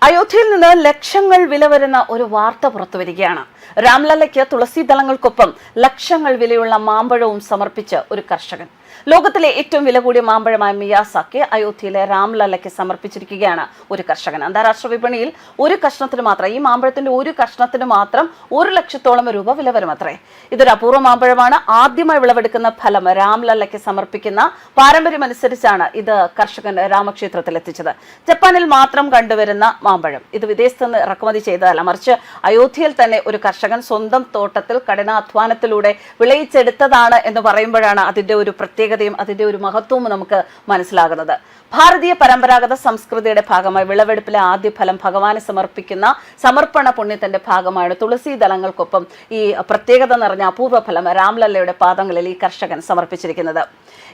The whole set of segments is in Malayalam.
അയോധ്യയിൽ നിന്ന് ലക്ഷങ്ങൾ വില വരുന്ന ഒരു വാർത്ത പുറത്തുവരികയാണ്. രാംലല്ലയ്ക്ക് തുളസീദളങ്ങൾക്കൊപ്പം ലക്ഷങ്ങൾ വിലയുള്ള മാമ്പഴവും സമർപ്പിച്ച് ഒരു കർഷകൻ. ലോകത്തിലെ ഏറ്റവും വില കൂടിയ മാമ്പഴമായ മിയാസാക്കി അയോധ്യയിലെ രാംലല്ലയ്ക്ക് സമർപ്പിച്ചിരിക്കുകയാണ് ഒരു കർഷകൻ. അന്താരാഷ്ട്ര വിപണിയിൽ ഒരു കഷ്ണത്തിന് മാത്രം, ഈ മാമ്പഴത്തിന്റെ ഒരു കഷ്ണത്തിന് മാത്രം 1 ലക്ഷത്തോളം രൂപ വില വരുമത്രേ. ഇതൊരു അപൂർവ മാമ്പഴമാണ്. ആദ്യമായി വിളവെടുക്കുന്ന ഫലം രാംലല്ലയ്ക്ക് സമർപ്പിക്കുന്ന പാരമ്പര്യമനുസരിച്ചാണ് ഇത് കർഷകൻ രാമക്ഷേത്രത്തിൽ എത്തിച്ചത്. ജപ്പാനിൽ മാത്രം കണ്ടുവരുന്ന മാമ്പഴം. ഇത് വിദേശത്ത് നിന്ന് ഇറക്കുമതി ചെയ്തതല്ല, മറിച്ച് അയോധ്യയിൽ തന്നെ ഒരു കർഷകൻ സ്വന്തം തോട്ടത്തിൽ കഠിനാധ്വാനത്തിലൂടെ വിളയിച്ചെടുത്തതാണ് എന്ന് പറയുമ്പോഴാണ് അതിന്റെ ഒരു പ്രത്യേകതയും അതിന്റെ ഒരു മഹത്വവും നമുക്ക് മനസ്സിലാകുന്നത്. ഭാരതീയ പരമ്പരാഗത സംസ്കൃതിയുടെ ഭാഗമായി വിളവെടുപ്പിലെ ആദ്യ ഫലം ഭഗവാന് സമർപ്പിക്കുന്ന സമർപ്പണ പുണ്യത്തിന്റെ ഭാഗമാണ് തുളസീദളങ്ങൾക്കൊപ്പം ഈ പ്രത്യേകത നിറഞ്ഞ അപൂർവ ഫലം രാംലല്ലയുടെ പാദങ്ങളിൽ ഈ കർഷകൻ സമർപ്പിച്ചിരിക്കുന്നത്.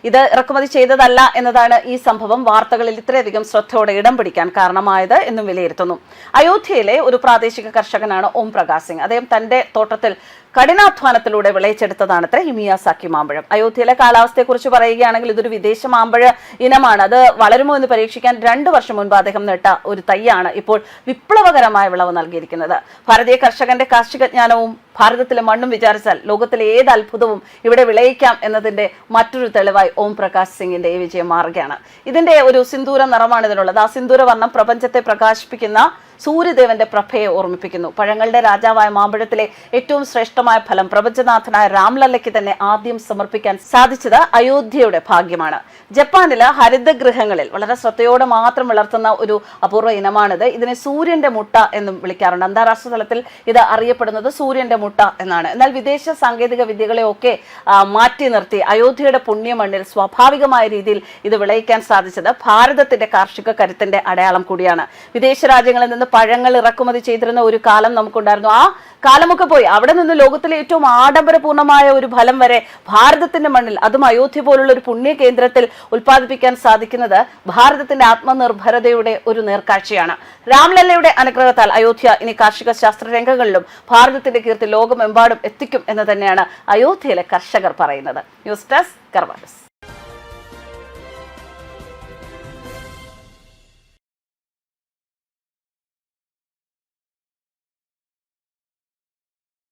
ഇത് ഇറക്കുമതി ചെയ്തതല്ല എന്നതാണ് ഈ സംഭവം വാർത്തകളിൽ ഇത്രയധികം ശ്രദ്ധയോടെ ഇടം പിടിക്കാൻ കാരണമായത് എന്നും വിലയിരുത്തുന്നു. അയോധ്യയിലെ ഒരു പ്രാദേശിക കർഷകനാണ് ഓം പ്രകാശ് സിംഗ്. അദ്ദേഹം തന്റെ തോട്ടത്തിൽ കഠിനാധ്വാനത്തിലൂടെ വിളയിച്ചെടുത്തതാണത്രേ ഈ മിയാസാക്കി മാമ്പഴം. അയോധ്യയിലെ കാലാവസ്ഥയെക്കുറിച്ച് പറയുകയാണെങ്കിൽ ഇതൊരു വിദേശ മാമ്പഴ ഇനമാണ്. അത് വളരുമോ എന്ന് പരീക്ഷിക്കാൻ 2 വർഷം മുൻപ് അദ്ദേഹം നട്ട ഒരു തൈയാണ് ഇപ്പോൾ വിപ്ലവകരമായ വിളവ് നൽകിയിരിക്കുന്നത്. ഭാരതീയ കർഷകന്റെ കാർഷിക ജ്ഞാനവും ഭാരതത്തിലെ മണ്ണും വിചാരിച്ചാൽ ലോകത്തിലെ ഏത് അത്ഭുതവും ഇവിടെ വിളയിക്കാം എന്നതിന്റെ മറ്റൊരു തെളിവായി ഓം പ്രകാശ് സിംഗിന്റെ ഈ വിജയം മാറുകയാണ്. ഇതിന്റെ ഒരു സിന്ദൂര നിറമാണ് ഇതിനുള്ളത്. ആ സിന്ദൂര വർണ്ണം പ്രപഞ്ചത്തെ പ്രകാശിപ്പിക്കുന്ന സൂര്യദേവന്റെ പ്രഭയെ ഓർമ്മിപ്പിക്കുന്നു. പഴങ്ങളുടെ രാജാവായ മാമ്പഴത്തിലെ ഏറ്റവും ശ്രേഷ്ഠമായ ഫലം പ്രപഞ്ചനാഥനായ രാംലല്ലയ്ക്ക് തന്നെ ആദ്യം സമർപ്പിക്കാൻ സാധിച്ചത് അയോധ്യയുടെ ഭാഗ്യമാണ്. ജപ്പാനിലെ ഹരിതഗൃഹങ്ങളിൽ വളരെ ശ്രദ്ധയോടെ മാത്രം വളർത്തുന്ന ഒരു അപൂർവ ഇനമാണിത്. ഇതിനെ സൂര്യന്റെ മുട്ട എന്നും വിളിക്കാറുണ്ട്. അന്താരാഷ്ട്ര തലത്തിൽ ഇത് അറിയപ്പെടുന്നത് സൂര്യന്റെ മുട്ട എന്നാണ്. എന്നാൽ വിദേശ സാങ്കേതിക വിദ്യകളെയൊക്കെ മാറ്റി നിർത്തി അയോധ്യയുടെ പുണ്യമണ്ണിൽ സ്വാഭാവികമായ രീതിയിൽ ഇത് വിളയിക്കാൻ സാധിച്ചത് ഭാരതത്തിന്റെ കാർഷിക കരുത്തിന്റെ അടയാളം കൂടിയാണ്. വിദേശ രാജ്യങ്ങളിൽ നിന്ന് പഴങ്ങൾ ഇറക്കുമതി ചെയ്തിരുന്ന ഒരു കാലം നമുക്കുണ്ടായിരുന്നു. ആ കാലമൊക്കെ പോയി. അവിടെ നിന്ന് ലോകത്തിലെ ഏറ്റവും ആഡംബരപൂർണമായ ഒരു ഫലം വരെ ഭാരതത്തിന്റെ മണ്ണിൽ, അതും അയോധ്യ പോലുള്ള ഒരു പുണ്യ കേന്ദ്രത്തിൽ ഉൽപ്പാദിപ്പിക്കാൻ സാധിക്കുന്നത് ഭാരതത്തിന്റെ ആത്മനിർഭരതയുടെ ഒരു നേർക്കാഴ്ചയാണ്. രാംലല്ലയുടെ അനുഗ്രഹത്താൽ അയോധ്യ ഇനി കാർഷിക ശാസ്ത്ര രംഗങ്ങളിലും ഭാരതത്തിന്റെ കീർത്തി ലോകമെമ്പാടും എത്തിക്കും എന്ന് തന്നെയാണ് അയോധ്യയിലെ കർഷകർ പറയുന്നത്. News desk കർവാലസ്.